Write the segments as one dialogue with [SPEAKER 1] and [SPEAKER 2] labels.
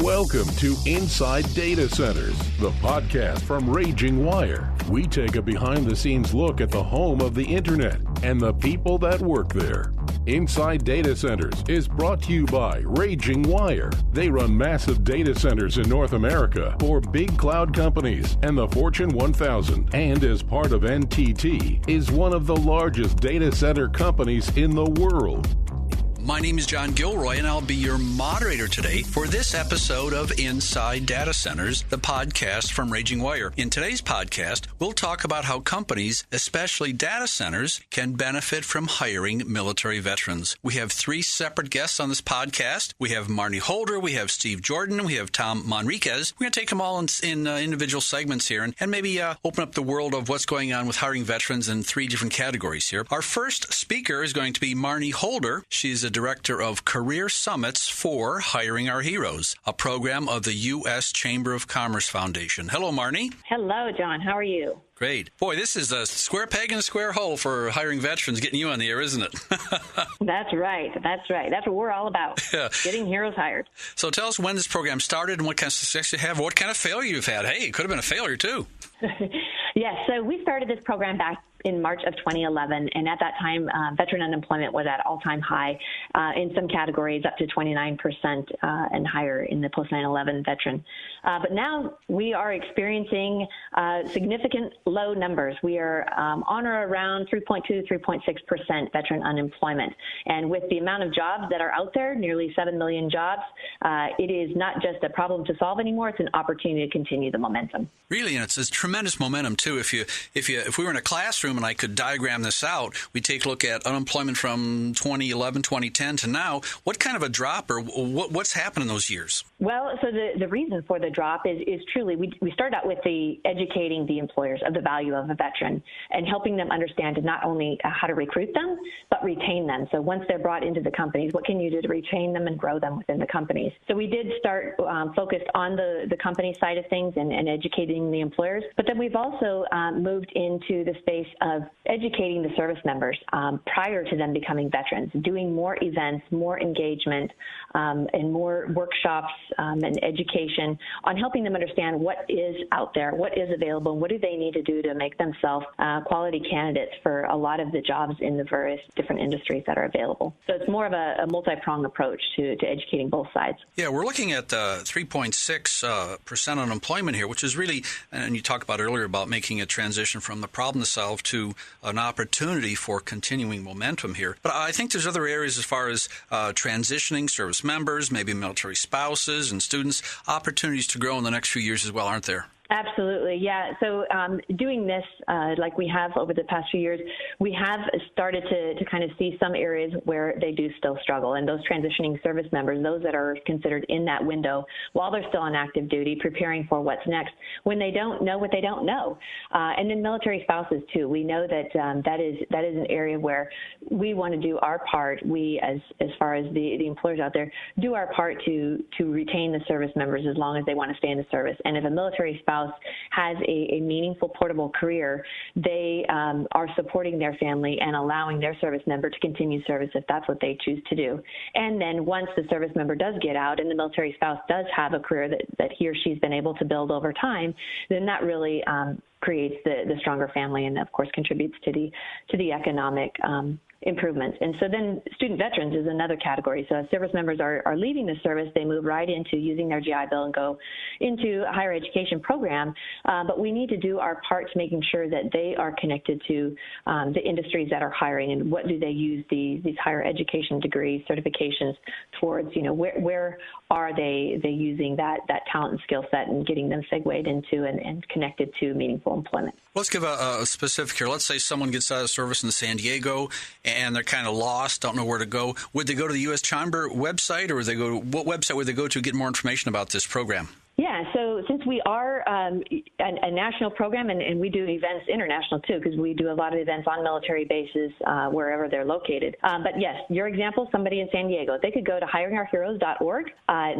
[SPEAKER 1] Welcome to Inside Data Centers, the podcast from RagingWire. We take a behind-the-scenes look at the home of the Internet and the people that work there. Inside Data Centers is brought to you by RagingWire. They run massive data centers in North America for big cloud companies and the Fortune 1000, and as part of NTT, is one of the largest data center companies in the world.
[SPEAKER 2] My name is John Gilroy, and I'll be your moderator today for this episode of Inside Data Centers, the podcast from RagingWire. In today's podcast, we'll talk about how companies, especially data centers, can benefit from hiring military veterans. We have three separate guests on this podcast. We have Marnie Holder, we have Steve Jordan, we have Tom Manriquez. We're going to take them all in individual segments here and maybe open up the world of what's going on with hiring veterans in three different categories here. Our first speaker is going to be Marnie Holder. She's a Director of Career Summits for Hiring Our Heroes, a program of the U.S. Chamber of Commerce Foundation. Hello, Marnie.
[SPEAKER 3] Hello, John. How are you?
[SPEAKER 2] Great. Boy, this is a square peg in a square hole for hiring veterans, getting you on the air, isn't it?
[SPEAKER 3] That's right. That's what we're all about, getting heroes hired.
[SPEAKER 2] So tell us when this program started and what kind of success you have, what kind of failure you've had. Hey, it could have been a failure, too.
[SPEAKER 3] Yes, so we started this program back in March of 2011, and at that time, veteran unemployment was at all-time high in some categories, up to 29% and higher in the post-9/11 veteran. But now we are experiencing significant low numbers. We are on or around 3.2, 3.6% veteran unemployment. And with the amount of jobs that are out there, nearly 7 million jobs, it is not just a problem to solve anymore, it's an opportunity to continue the momentum.
[SPEAKER 2] Really, and it's tremendous momentum, too. If we were in a classroom and I could diagram this out, we take a look at unemployment from 2011, 2010 to now. What kind of a drop or what's happened in those years?
[SPEAKER 3] Well, so the reason for the drop is truly, we start out with the educating the employers of the value of a veteran and helping them understand not only how to recruit them, but retain them. So once they're brought into the companies, what can you do to retain them and grow them within the companies? So we did start focused on the company side of things and educating the employers, but then we've also moved into the space of educating the service members prior to them becoming veterans, doing more events, more engagement, and more workshops and education on helping them understand what is out there, what is available, and what do they need to do to make themselves quality candidates for a lot of the jobs in the various different industries that are available. So it's more of a multi-pronged approach to educating both sides. Yeah,
[SPEAKER 2] we're looking at 3.6% unemployment here, which is really, and you talked about earlier about making a transition from the problem to solve to an opportunity for continuing momentum here. But I think there's other areas as far as transitioning service members, maybe military spouses and students, opportunities to grow in the next few years as well, aren't there?
[SPEAKER 3] Absolutely, yeah. So doing this like we have over the past few years, we have started to kind of see some areas where they do still struggle. And those transitioning service members, those that are considered in that window while they're still on active duty, preparing for what's next, when they don't know what they don't know. And then military spouses, too. We know that that is an area where we want to do our part. We, as far as the employers out there, do our part to retain the service members as long as they want to stay in the service. And if a military spouse has a meaningful, portable career, they are supporting their family and allowing their service member to continue service if that's what they choose to do. And then once the service member does get out and the military spouse does have a career that he or she's been able to build over time, then that really creates the stronger family and, of course, contributes to the economic improvements. And so then student veterans is another category. So as service members are leaving the service, they move right into using their GI Bill and go into a higher education program. But we need to do our part to making sure that they are connected to the industries that are hiring and what do they use these higher education degrees, certifications towards, where are they using that talent and skill set and getting them segued into and connected to meaningful employment.
[SPEAKER 2] Let's give a specific here. Let's say someone gets out of service in San Diego and they're kind of lost, don't know where to go. Would they go to the U.S. Chamber website, or what website would they go to get more information about this program?
[SPEAKER 3] Yeah, so since we are a national program, and we do events international too, because we do a lot of events on military bases wherever they're located. But yes, your example, somebody in San Diego, they could go to hiringourheroes.org.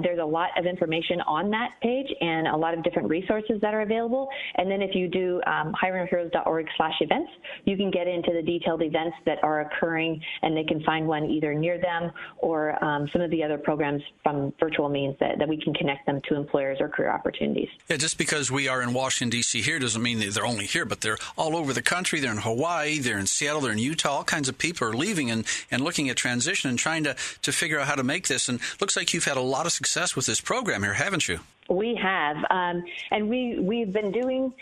[SPEAKER 3] There's a lot of information on that page and a lot of different resources that are available. And then if you do hiringourheroes.org/events, you can get into the detailed events that are occurring, and they can find one either near them or some of the other programs from virtual means that we can connect them to employers or career opportunities.
[SPEAKER 2] Yeah, just because we are in Washington, D.C. here doesn't mean that they're only here, but they're all over the country. They're in Hawaii, they're in Seattle, they're in Utah. All kinds of people are leaving and looking at transition and trying to figure out how to make this. And looks like you've had a lot of success with this program here, haven't you?
[SPEAKER 3] We have, and we've been doing.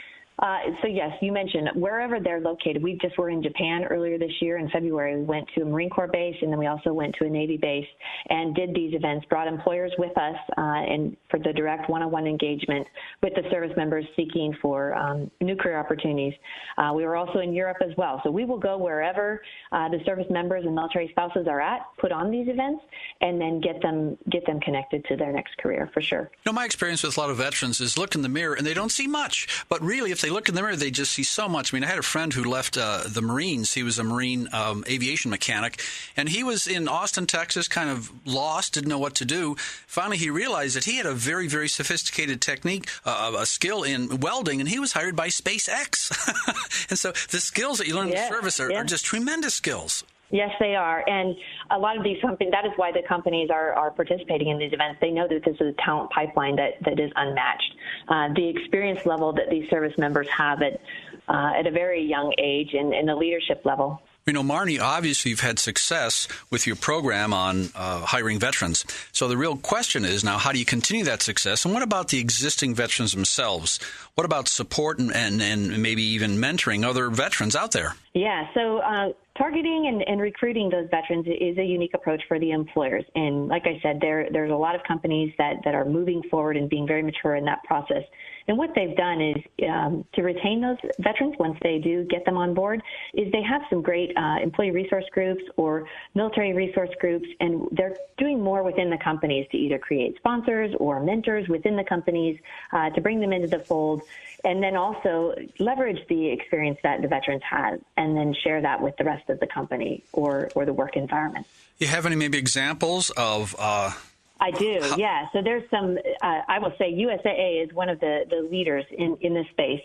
[SPEAKER 3] So yes, you mentioned wherever they're located. We just were in Japan earlier this year in February. We went to a Marine Corps base, and then we also went to a Navy base and did these events, brought employers with us and for the direct one-on-one engagement with the service members seeking for new career opportunities. We were also in Europe as well. So we will go wherever the service members and military spouses are at, put on these events, and then get them connected to their next career for sure.
[SPEAKER 2] You know, my experience with a lot of veterans is look in the mirror and they don't see much, but really if they look in the mirror, they just see so much. I mean, I had a friend who left the Marines. He was a Marine aviation mechanic, and he was in Austin, Texas, kind of lost, didn't know what to do. Finally, he realized that he had a very, very sophisticated technique, a skill in welding, and he was hired by SpaceX. And so the skills that you learn in the service are just tremendous skills.
[SPEAKER 3] Yes, they are. And a lot of these companies, that is why the companies are participating in these events. They know that this is a talent pipeline that is unmatched. The experience level that these service members have at a very young age and the leadership level.
[SPEAKER 2] You know, Marnie, obviously you've had success with your program on hiring veterans. So the real question is now, how do you continue that success? And what about the existing veterans themselves? What about support and maybe even mentoring other veterans out there?
[SPEAKER 3] Yeah, so targeting and recruiting those veterans is a unique approach for the employers. And like I said, there's a lot of companies that are moving forward and being very mature in that process. And what they've done is to retain those veterans once they do get them on board is they have some great employee resource groups or military resource groups, and they're doing more within the companies to either create sponsors or mentors within the companies to bring them into the fold, and then also leverage the experience that the veterans have and then share that with the rest of the company or the work environment. You have any maybe examples of I do, yeah. So there's some, I will say USAA is one of the leaders in this space.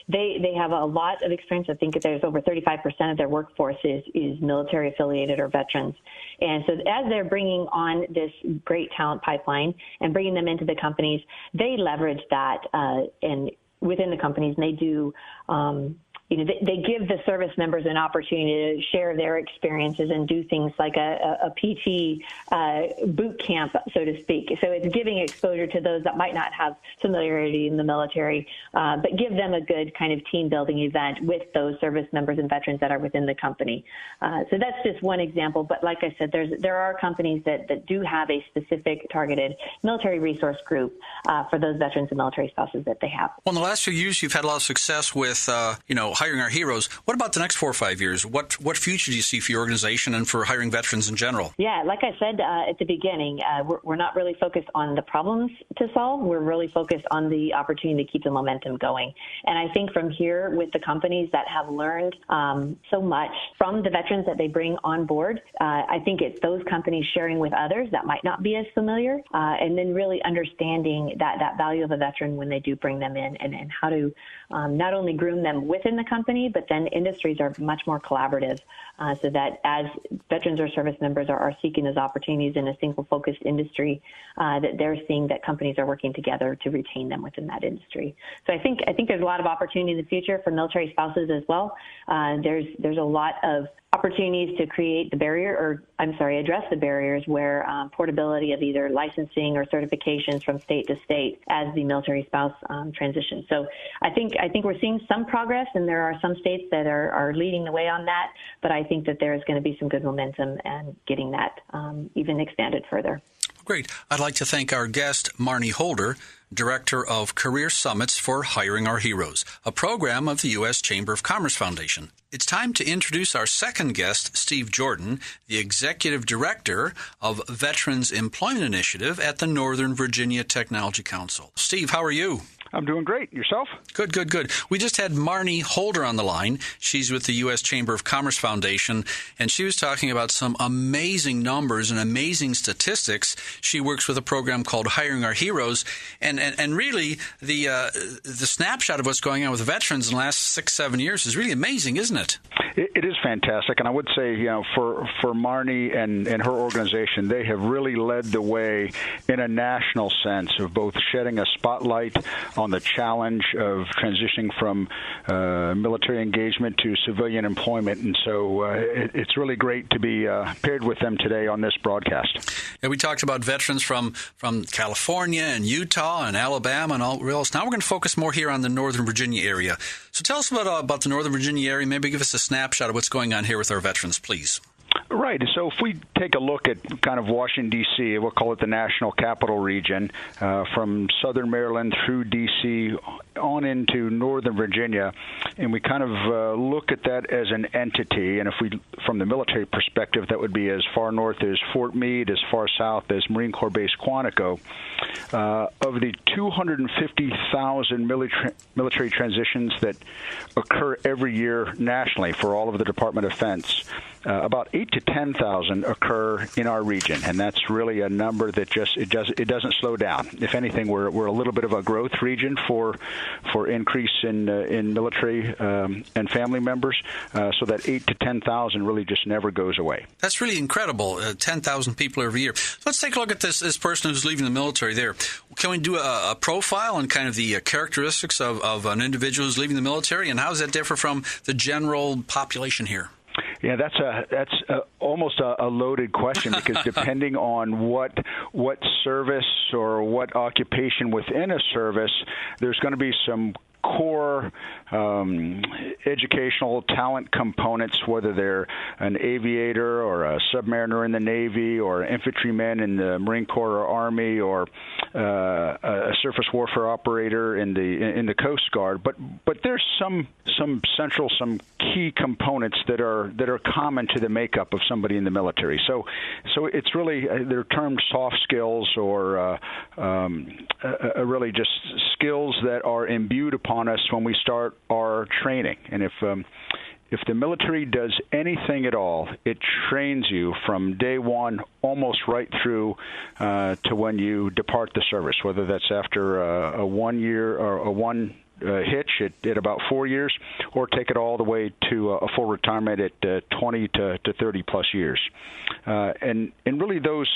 [SPEAKER 3] They have a lot of experience. I think there's over 35% of their workforce is military affiliated or veterans. And so as they're bringing on this great talent pipeline and bringing them into the companies, they leverage that and within the companies, and they do they give the service members an opportunity to share their experiences and do things like a PT boot camp, so to speak. So it's giving exposure to those that might not have familiarity in the military, but give them a good kind of team-building event with those service members and veterans that are within the company. So that's just one example. But like I said, there are companies that do have a specific targeted military resource group for those veterans and military spouses that they have. Well, in the last few years, you've had a lot of success with, hiring our heroes. What about the next 4 or 5 years? What future do you see for your organization and for hiring veterans in general? Yeah, like I said at the beginning, we're not really focused on the problems to solve. We're really focused on the opportunity to keep the momentum going. And I think from here, with the companies that have learned so much from the veterans that they bring on board, I think it's those companies sharing with others that might not be as familiar, and then really understanding that value of a veteran when they do bring them in and how to not only groom them within the company, but then industries are much more collaborative so that as veterans or service members are seeking those opportunities in a single focused industry, that they're seeing that companies are working together to retain them within that industry. So I think there's a lot of opportunity in the future for military spouses as well. There's a lot of opportunities to create the barrier, address the barriers where portability of either licensing or certifications from state to state as the military spouse transitions. So I think we're seeing some progress, and there are some states that are leading the way on that, but I think that there's going to be some good momentum and getting that even expanded further. Great. I'd like to thank our guest, Marnie Holder, Director of Career Summits for Hiring Our Heroes, a program of the U.S. Chamber of Commerce Foundation.
[SPEAKER 2] It's time to introduce our second guest, Steve Jordan, the Executive Director of Veterans Employment Initiative at the Northern Virginia Technology Council. Steve, how are you?
[SPEAKER 4] I'm doing great. Yourself?
[SPEAKER 2] Good. We just had Marnie Holder on the line. She's with the U.S. Chamber of Commerce Foundation, and she was talking about some amazing numbers and amazing statistics. She works with a program called Hiring Our Heroes, and really the snapshot of what's going on with veterans in the last 6-7 years is really amazing, isn't it?
[SPEAKER 4] It is fantastic, and I would say, for Marnie and her organization, they have really led the way in a national sense of both shedding a spotlight on the challenge of transitioning from military engagement to civilian employment, and so it's really great to be paired with them today on this broadcast.
[SPEAKER 2] Yeah, we talked about veterans from California and Utah and Alabama and all else. Now we're going to focus more here on the Northern Virginia area. So tell us about the Northern Virginia area. Maybe give us a snapshot of what's going on here with our veterans, please.
[SPEAKER 4] Right. So if we take a look at kind of Washington, D.C., we'll call it the National Capital Region, from southern Maryland through D.C. on into Northern Virginia, and we kind of look at that as an entity, and if we, from the military perspective, that would be as far north as Fort Meade, as far south as Marine Corps Base Quantico. Of the 250,000 military transitions that occur every year nationally for all of the Department of Defense, about 8,000 to 10,000 occur in our region, and that's really a number that it doesn't slow down. If anything, we're a little bit of a growth region for increase in military and family members. So that 8,000 to 10,000 really just never goes away.
[SPEAKER 2] That's really incredible. 10,000 people every year. Let's take a look at this person who's leaving the military there. Can we do a profile on kind of the characteristics of an individual who's leaving the military, and how does that differ from the general population here?
[SPEAKER 4] Yeah, that's almost a loaded question, because depending on what service or what occupation within a service, there's going to be some core educational talent components, whether they're an aviator or a submariner in the Navy or an infantryman in the Marine Corps or Army or a surface warfare operator in the Coast Guard. But there's some key components that are common to the makeup of somebody in the military. So it's really they're termed soft skills or really just skills that are imbued upon us when we start our training. And if the military does anything at all, it trains you from day one almost right through to when you depart the service, whether that's after a 1 year or a one hitch at about 4 years, or take it all the way to a full retirement at 20 to 30 plus years. And really those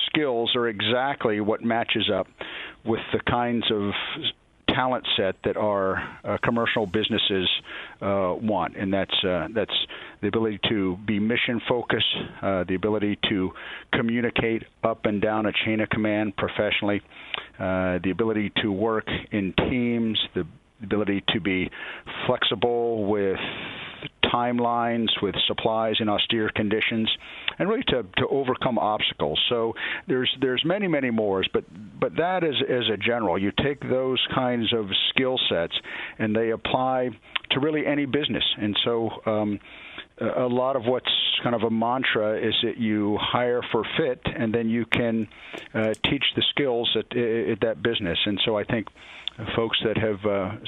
[SPEAKER 4] skills are exactly what matches up with the kinds of talent set that our commercial businesses want, and that's the ability to be mission focused, the ability to communicate up and down a chain of command professionally, the ability to work in teams, the ability to be flexible with timelines, with supplies in austere conditions, and really to overcome obstacles. So there's many more, but that is as a general. You take those kinds of skill sets and they apply to really any business. And so a lot of what's kind of a mantra is that you hire for fit, and then you can teach the skills at that business. And so I think folks that have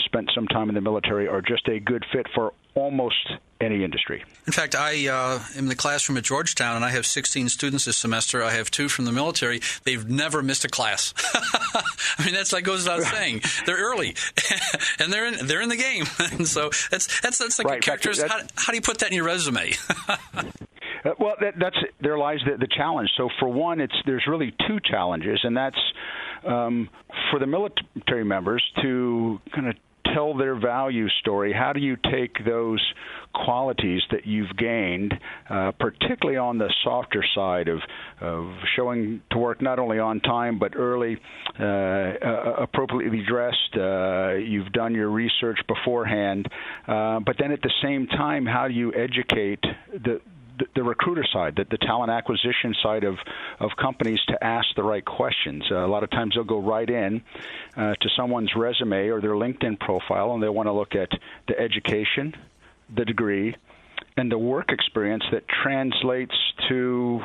[SPEAKER 4] spent some time in the military are just a good fit for almost any industry.
[SPEAKER 2] In fact, I am in the classroom at Georgetown, and I have 16 students this semester. I have 2 from the military. They've never missed a class. I mean, that goes without saying. They're early, and they're in the game. And so that's like right. A characteristic. How do you put that in your resume?
[SPEAKER 4] Well, there lies the challenge. So for one, there's really 2 challenges, and that's for the military members to kind of tell their value story. How do you take those qualities that you've gained, particularly on the softer side of showing to work not only on time but early, appropriately dressed, you've done your research beforehand, but then at the same time, how do you educate the recruiter side, the talent acquisition side of companies to ask the right questions? A lot of times they'll go right in to someone's resume or their LinkedIn profile, and they want to look at the education, the degree and the work experience that translates to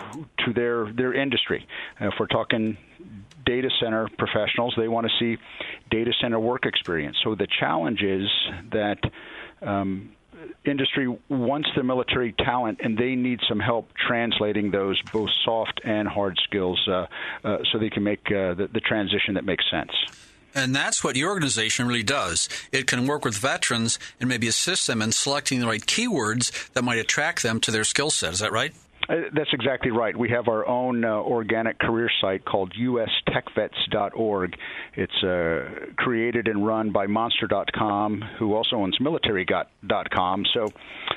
[SPEAKER 4] their industry. If we're talking data center professionals, they want to see data center work experience. So the challenge is that industry wants the military talent, and they need some help translating those both soft and hard skills so they can make the transition that makes sense.
[SPEAKER 2] And that's what your organization really does. It can work with veterans and maybe assist them in selecting the right keywords that might attract them to their skill set. Is that right?
[SPEAKER 4] That's exactly right. We have our own organic career site called ustechvets.org. It's created and run by Monster.com, who also owns military.com. So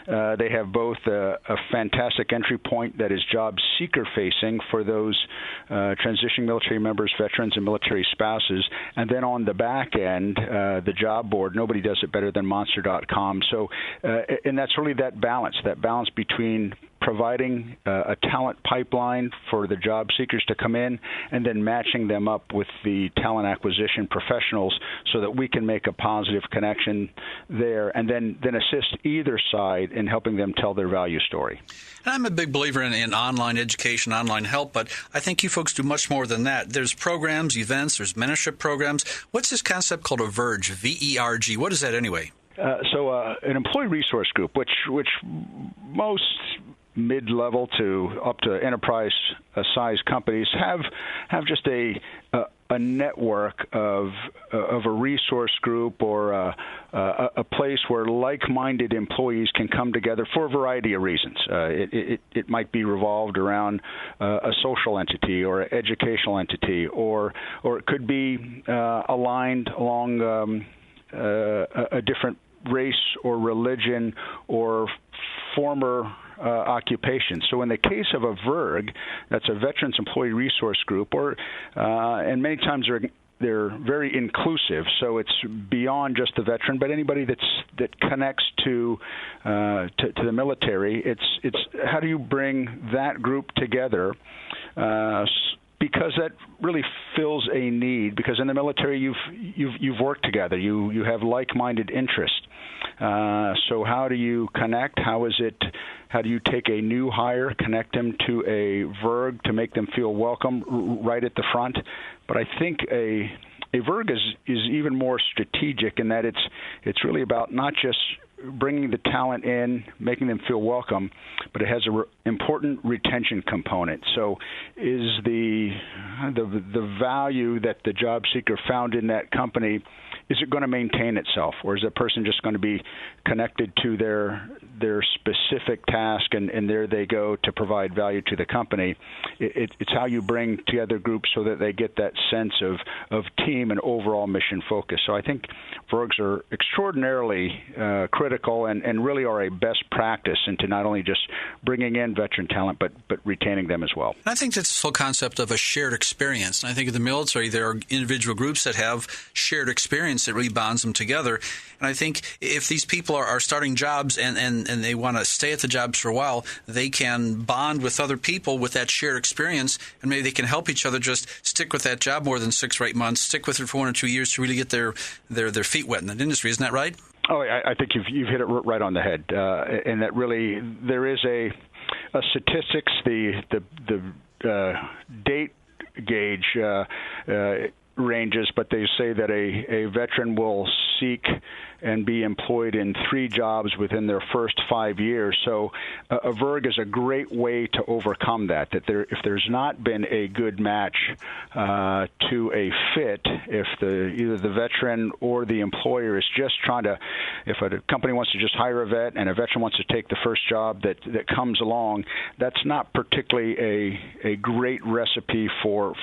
[SPEAKER 4] they have both a fantastic entry point that is job seeker-facing for those transitioning military members, veterans, and military spouses. And then on the back end, the job board, nobody does it better than Monster.com. So, and that's really that balance between providing a talent pipeline for the job seekers to come in and then matching them up with the talent acquisition professionals so that we can make a positive connection there and then assist either side in helping them tell their value story.
[SPEAKER 2] And I'm a big believer in online education, online help, but I think you folks do much more than that. There's programs, events, there's mentorship programs. What's this concept called a VERG, V-E-R-G? What is that anyway?
[SPEAKER 4] So an employee resource group, which most mid-level to up to enterprise-sized companies have just a network of a resource group or a place where like-minded employees can come together for a variety of reasons. It might be revolved around a social entity or an educational entity, or it could be aligned along a different race or religion or former occupation. So in the case of a VERG, that's a Veterans Employee Resource Group, and many times they're very inclusive. So it's beyond just the veteran, but anybody that connects to the military. It's how do you bring that group together? Because that really fills a need. Because in the military, you've worked together. You have like-minded interests. So how do you connect? How do you take a new hire, connect them to a VERG to make them feel welcome right at the front? But I think a VERG is even more strategic in that it's really about not just bringing the talent in, making them feel welcome, but it has an important retention component. So is the value that the job seeker found in that company, is it going to maintain itself, or is that person just going to be connected to their specific task and there they go to provide value to the company? It's how you bring together groups so that they get that sense of team and overall mission focus. So I think VERGs are extraordinarily critical and really are a best practice into not only just bringing in veteran talent, but retaining them as well.
[SPEAKER 2] And I think that's the whole concept of a shared experience. And I think in the military, there are individual groups that have shared experience that really bonds them together. And I think if these people are starting jobs and they want to stay at the jobs for a while, they can bond with other people with that shared experience, and maybe they can help each other just stick with that job more than 6 or 8 months, stick with it for 1 or 2 years to really get their feet wet in that industry. Isn't that right?
[SPEAKER 4] Oh, I think you've hit it right on the head, and that really there is a statistics, the date gauge ranges, but they say that a veteran will seek and be employed in 3 jobs within their first 5 years. So a VERG is a great way to overcome that. If there's not been a good match to a fit, if either the veteran or the employer is just trying to, if a company wants to just hire a vet and a veteran wants to take the first job that comes along, that's not particularly a great recipe for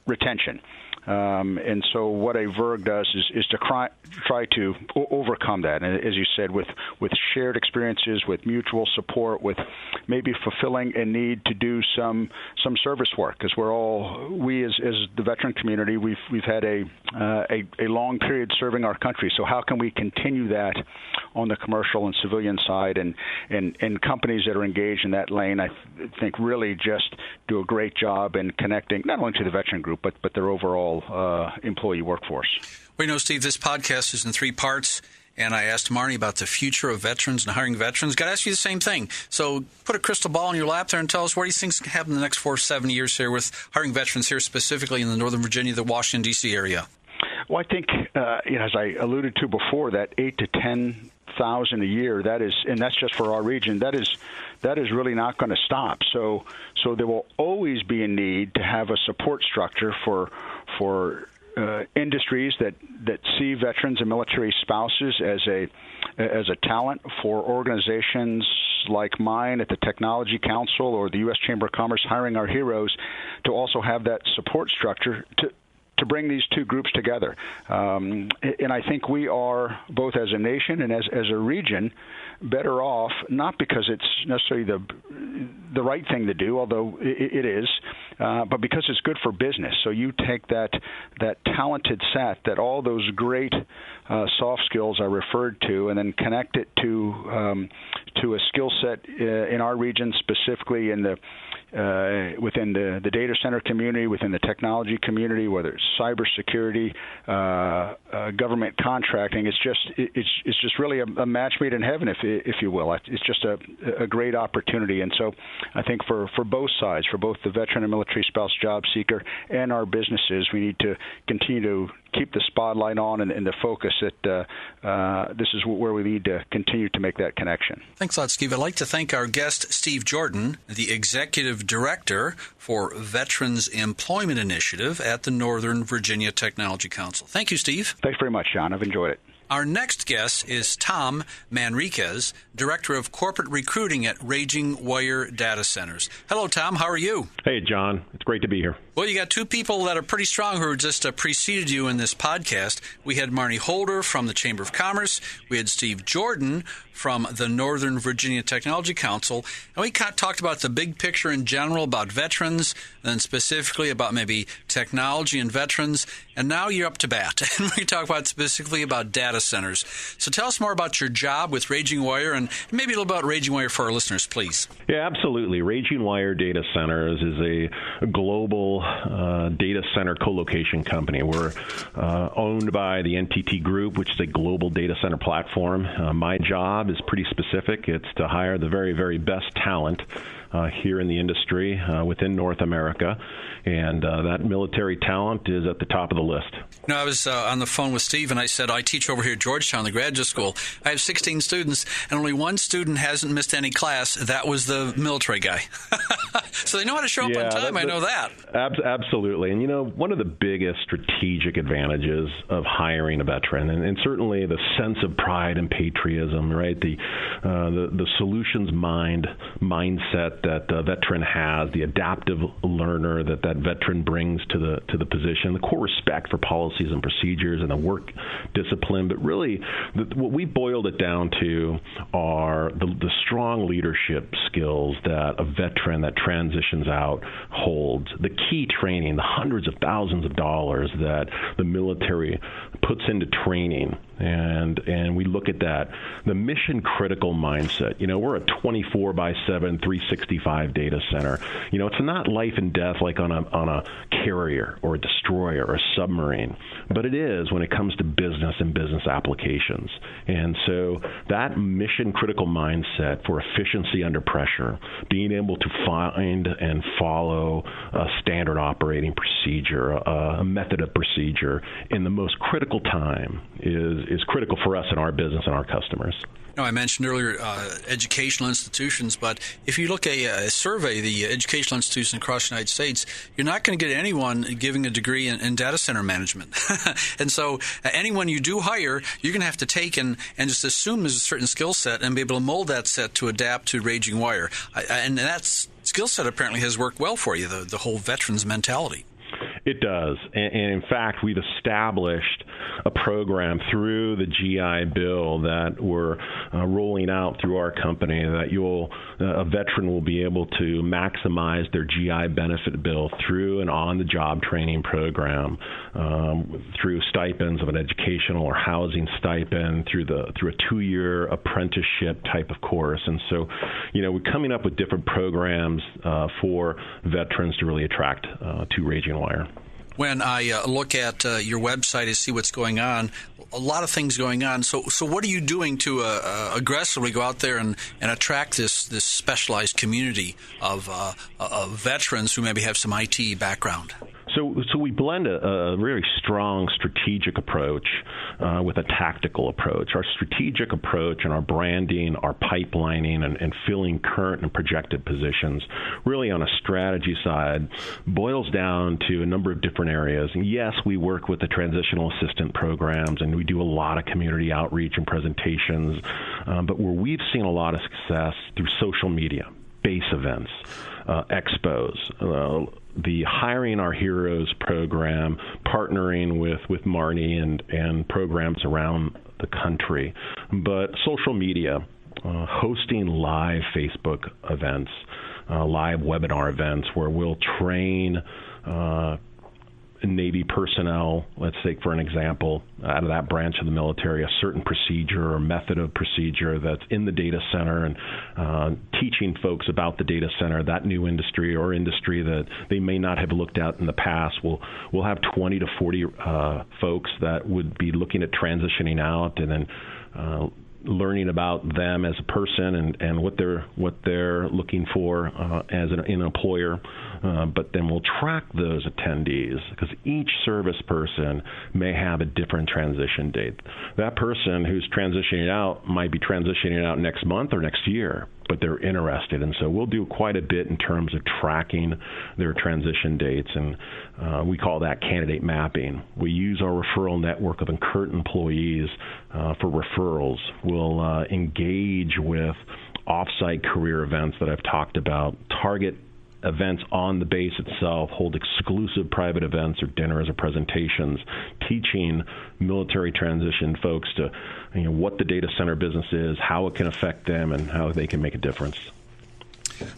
[SPEAKER 4] retention. And so what a VERG does is to try to overcome that. And as you said, with shared experiences, with mutual support, with maybe fulfilling a need to do some service work, because we as the veteran community, we've had a long period serving our country. So how can we continue that on the commercial and civilian side? And companies that are engaged in that lane, I think, really just do a great job in connecting not only to the veteran group, but their overall employee workforce.
[SPEAKER 2] Well, Steve, this podcast is in 3 parts, and I asked Marnie about the future of veterans and hiring veterans. Got to ask you the same thing. So put a crystal ball in your lap there and tell us what do you think is going to happen in the next 4 to 7 years here with hiring veterans here specifically in the Northern Virginia, the Washington, D.C. area?
[SPEAKER 4] Well, I think, as I alluded to before, that 8,000 to 10,000 a year, and that's just for our region, that is really not going to stop. So there will always be a need to have a support structure for industries that see veterans and military spouses as a talent, for organizations like mine at the Technology Council or the U.S. Chamber of Commerce hiring our heroes to also have that support structure to bring these two groups together. And I think we are, both as a nation and as a region, better off, not because it's necessarily the right thing to do, although it is, but because it's good for business. So you take that talented set, that all those great soft skills I referred to, and then connect it to a skill set in our region, specifically in within the data center community, within the technology community, whether it's cybersecurity, government contracting. It's just really a match made in heaven, if you will. It's just a great opportunity. And so I think for both sides, for both the veteran and military spouse job seeker and our businesses, we need to continue to keep the spotlight on and the focus that this is where we need to continue to make that connection.
[SPEAKER 2] Thanks a lot, Steve. I'd like to thank our guest, Steve Jordan, the Executive Director for Veterans Employment Initiative at the Northern Virginia Technology Council. Thank you, Steve.
[SPEAKER 4] Thanks very much, John. I've enjoyed it.
[SPEAKER 2] Our next guest is Tom Manriquez, Director of Corporate Recruiting at RagingWire Data Centers. Hello, Tom. How are you?
[SPEAKER 5] Hey, John. It's great to be here.
[SPEAKER 2] Well, you got two people that are pretty strong who just preceded you in this podcast. We had Marnie Holder from the Chamber of Commerce. We had Steve Jordan from the Northern Virginia Technology Council. And we kind of talked about the big picture in general, about veterans, and specifically about maybe technology and veterans. And now you're up to bat. And we talk about specifically about data centers. So tell us more about your job with RagingWire and maybe a little about RagingWire for our listeners, please.
[SPEAKER 5] Yeah, absolutely. RagingWire Data Centers is a global data center co-location company. We're owned by the NTT Group, which is a global data center platform. My job is pretty specific. It's to hire the very, very best talent here in the industry within North America, and that military talent is at the top of the list.
[SPEAKER 2] You know, I was on the phone with Steve, and I said, I teach over here at Georgetown, the graduate school. I have 16 students, and only one student hasn't missed any class. That was the military guy. So they know how to show up on time. I know that.
[SPEAKER 5] Absolutely. And, you know, one of the biggest strategic advantages of hiring a veteran, and certainly the sense of pride and patriotism, right, the solutions mindset that the veteran has, the adaptive learner that veteran brings to the position, the core respect for policies and procedures and the work discipline. But really, what we boiled it down to are the strong leadership skills that a veteran that transitions out holds. The key training, the hundreds of thousands of dollars that the military puts into training. And we look at that, the mission critical mindset. You know, we're a 24/7, 365 data center. You know, it's not life and death like on a carrier or a destroyer or a submarine, but it is when it comes to business and business applications. And so that mission critical mindset for efficiency under pressure, being able to find and follow a standard operating procedure, a method of procedure in the most critical time is critical for us in our business and our customers.
[SPEAKER 2] You know, I mentioned earlier educational institutions, but if you look at a survey, the educational institutions across the United States, you're not going to get anyone giving a degree in data center management. And so anyone you do hire, you're going to have to take and just assume there's a certain skill set and be able to mold that set to adapt to RagingWire. And that skill set apparently has worked well for you, the whole veterans mentality.
[SPEAKER 5] It does. And in fact, we've established a program through the GI Bill that we're rolling out through our company that a veteran will be able to maximize their GI benefit bill through an on-the-job training program, through stipends of an educational or housing stipend, through a 2-year apprenticeship type of course. And so, you know, we're coming up with different programs for veterans to really attract to RagingWire.
[SPEAKER 2] When I look at your website and see what's going on, a lot of things going on. So what are you doing to aggressively go out there and attract this specialized community of veterans who maybe have some IT background?
[SPEAKER 5] So we blend a very strong strategic approach with a tactical approach. Our strategic approach and our branding, our pipelining, and filling current and projected positions, really on a strategy side, boils down to a number of different areas. And yes, we work with the transitional assistant programs, and we do a lot of community outreach and presentations. But where we've seen a lot of success through social media, base events, expos, the Hiring Our Heroes program, partnering with Marnie and programs around the country. But social media, hosting live Facebook events, live webinar events where we'll train Navy personnel, let's say for an example, out of that branch of the military, a certain procedure or method of procedure that's in the data center, and teaching folks about the data center, that new industry or industry that they may not have looked at in the past. We'll have 20 to 40 folks that would be looking at transitioning out, and then learning about them as a person and what they're looking for as an employer. But then we'll track those attendees because each service person may have a different transition date. That person who's transitioning out might be transitioning out next month or next year, but they're interested. And so we'll do quite a bit in terms of tracking their transition dates, and we call that candidate mapping. We use our referral network of current employees for referrals. We'll engage with off-site career events that I've talked about, target events on the base itself, hold exclusive private events or dinners or presentations, teaching military transition folks to what the data center business is, how it can affect them, and how they can make a difference.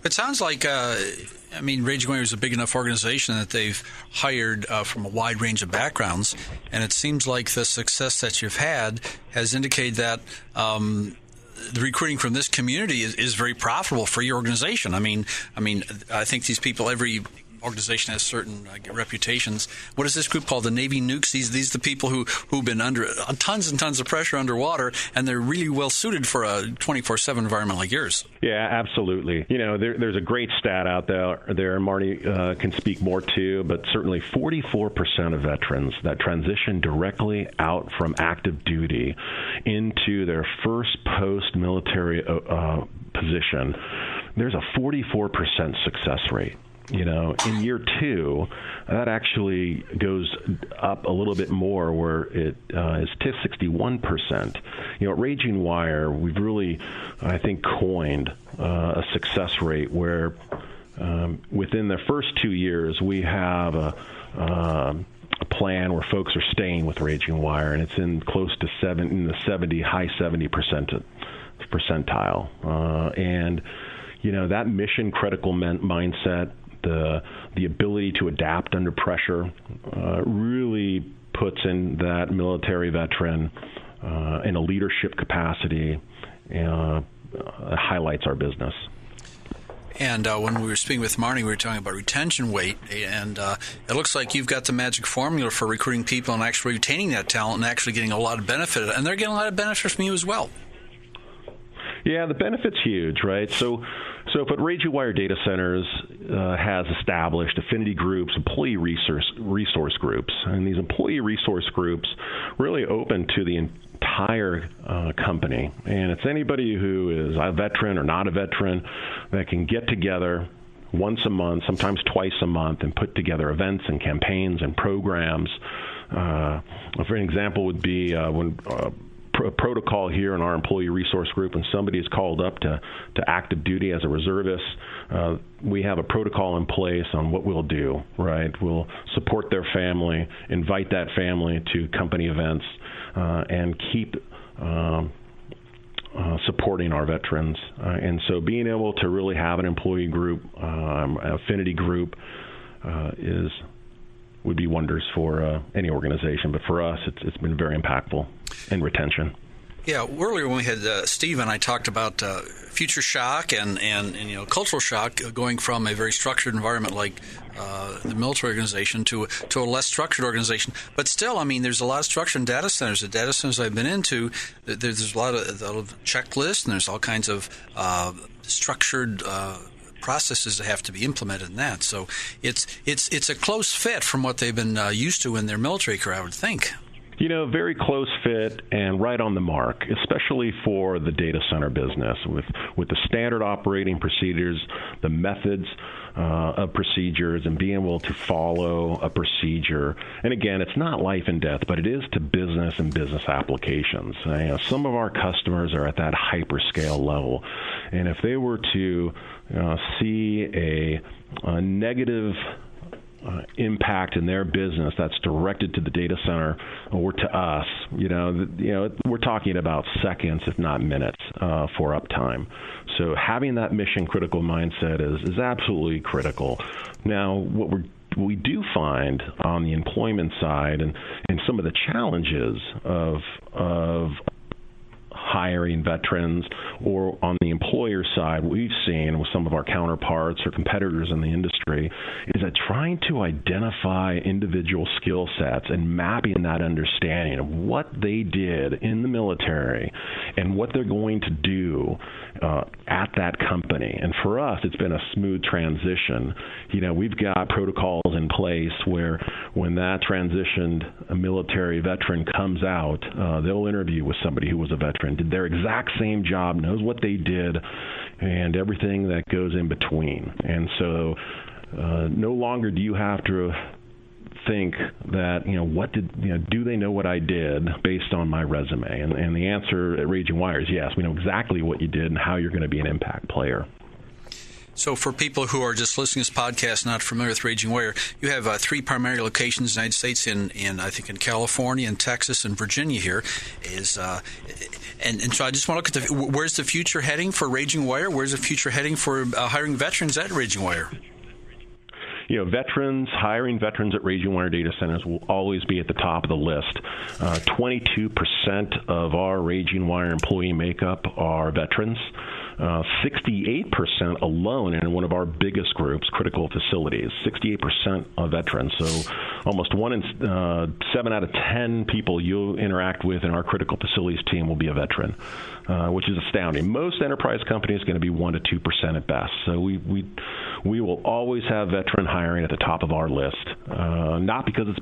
[SPEAKER 2] It sounds like, RagingWire is a big enough organization that they've hired from a wide range of backgrounds, and it seems like the success that you've had has indicated that the recruiting from this community is very profitable for your organization. I think these people, every organization has certain reputations. What is this group called? The Navy Nukes? These are the people who've been under tons and tons of pressure underwater, and they're really well suited for a 24/7 environment like yours.
[SPEAKER 5] Yeah, absolutely. There's a great stat out there. Marty can speak more to, but certainly 44% of veterans that transition directly out from active duty into their first post-military position, there's a 44% success rate. In year two, that actually goes up a little bit more, where it is to 61%. At RagingWire, we've really, I think, coined a success rate where within the first 2 years, we have a plan where folks are staying with RagingWire, and it's in close to high 70 percentile. And that mission critical mindset, the ability to adapt under pressure, really puts in that military veteran in a leadership capacity, highlights our business.
[SPEAKER 2] And when we were speaking with Marnie, we were talking about retention rate, and it looks like you've got the magic formula for recruiting people and actually retaining that talent and actually getting a lot of benefit. And they're getting a lot of benefits from you as well.
[SPEAKER 5] Yeah, the benefit's huge, right? So if RagingWire Data Centers has established affinity groups, employee resource groups, and these employee resource groups really open to the entire company. And it's anybody who is a veteran or not a veteran that can get together once a month, sometimes twice a month, and put together events and campaigns and programs. For an example would be when a protocol here in our employee resource group, when somebody is called up to active duty as a reservist, we have a protocol in place on what we'll do, right? We'll support their family, invite that family to company events, and keep supporting our veterans. And so being able to really have an employee group, affinity group, would be wonders for any organization. But for us, it's been very impactful in retention.
[SPEAKER 2] Yeah, earlier when we had Steve and I talked about future shock and cultural shock going from a very structured environment like the military organization to a less structured organization. But still, I mean, there's a lot of structure in data centers. The data centers I've been into, there's a lot of checklists, and there's all kinds of structured processes that have to be implemented in that. So it's a close fit from what they've been used to in their military career, I would think.
[SPEAKER 5] Very close fit and right on the mark, especially for the data center business with the standard operating procedures, the methods of procedures, and being able to follow a procedure. And again, it's not life and death, but it is to business and business applications. Some of our customers are at that hyperscale level, and if they were to see a negative impact in their business that's directed to the data center or to us, we're talking about seconds, if not minutes, for uptime. So having that mission critical mindset is absolutely critical. Now, what we do find on the employment side and some of the challenges of hiring veterans, or on the employer side, what we've seen with some of our counterparts or competitors in the industry is that trying to identify individual skill sets and mapping that understanding of what they did in the military and what they're going to do at that company. And for us, it's been a smooth transition. We've got protocols in place where when that transitioned a military veteran comes out, they'll interview with somebody who was a veteran, did their exact same job, knows what they did, and everything that goes in between. And so no longer do you have to think that, do they know what I did based on my resume? And the answer at RagingWire is yes. We know exactly what you did and how you're going to be an impact player.
[SPEAKER 2] So for people who are just listening to this podcast, not familiar with RagingWire, you have 3 primary locations in the United States, in I think in California, and Texas, and Virginia here. And so I just want to look at where's the future heading for RagingWire? Where's the future heading for hiring veterans at RagingWire?
[SPEAKER 5] Hiring veterans at RagingWire Data Centers will always be at the top of the list. 22% of our RagingWire employee makeup are veterans. 68% alone in one of our biggest groups, critical facilities, 68% of veterans. So almost 1 in 7 out of 10 people you'll interact with in our critical facilities team will be a veteran, which is astounding. Most enterprise companies are going to be 1 to 2% at best. So we will always have veteran hiring at the top of our list, not because it's,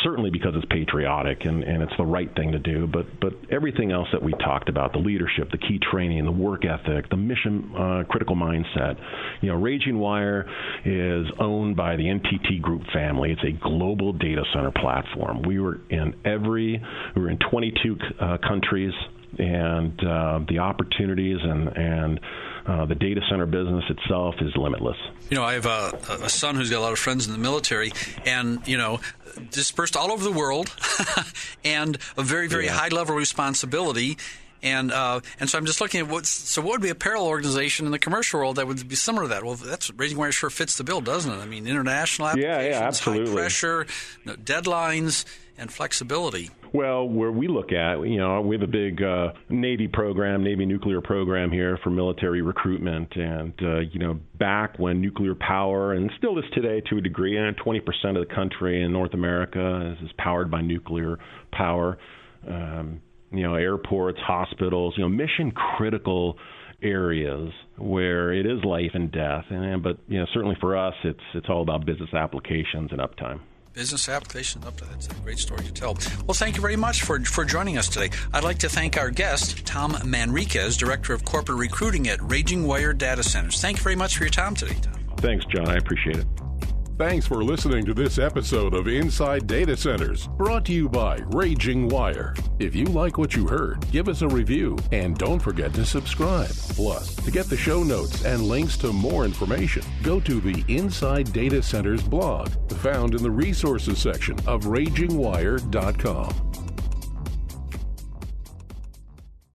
[SPEAKER 5] certainly because it's patriotic and it's the right thing to do, but everything else that we talked about, the leadership, the key training, the work ethic, the mission critical mindset. RagingWire is owned by the NTT Group family. It's a global data center platform. We were in 22 countries, and the opportunities and the data center business itself is limitless.
[SPEAKER 2] I have a son who's got a lot of friends in the military, and dispersed all over the world, and a very, very high level of responsibility. And so I'm just looking at what would be a parallel organization in the commercial world that would be similar to that? Well, that's RagingWire sure fits the bill, doesn't it? I mean, international applications,
[SPEAKER 5] absolutely.
[SPEAKER 2] High pressure, deadlines, and flexibility.
[SPEAKER 5] Well, where we look at, we have a big Navy nuclear program here for military recruitment. And, back when nuclear power, and still is today to a degree, 20% of the country in North America is powered by nuclear power. Airports, hospitals, mission critical areas where it is life and death. But certainly for us, it's all about business applications and uptime.
[SPEAKER 2] Business applications up to that's a great story to tell. Well, thank you very much for joining us today. I'd like to thank our guest, Tom Manriquez, Director of Corporate Recruiting at RagingWire Data Centers. Thank you very much for your time today, Tom.
[SPEAKER 5] Thanks, John. I appreciate it.
[SPEAKER 1] Thanks for listening to this episode of Inside Data Centers, brought to you by RagingWire. If you like what you heard, give us a review and don't forget to subscribe. Plus, to get the show notes and links to more information, go to the Inside Data Centers blog, found in the resources section of RagingWire.com.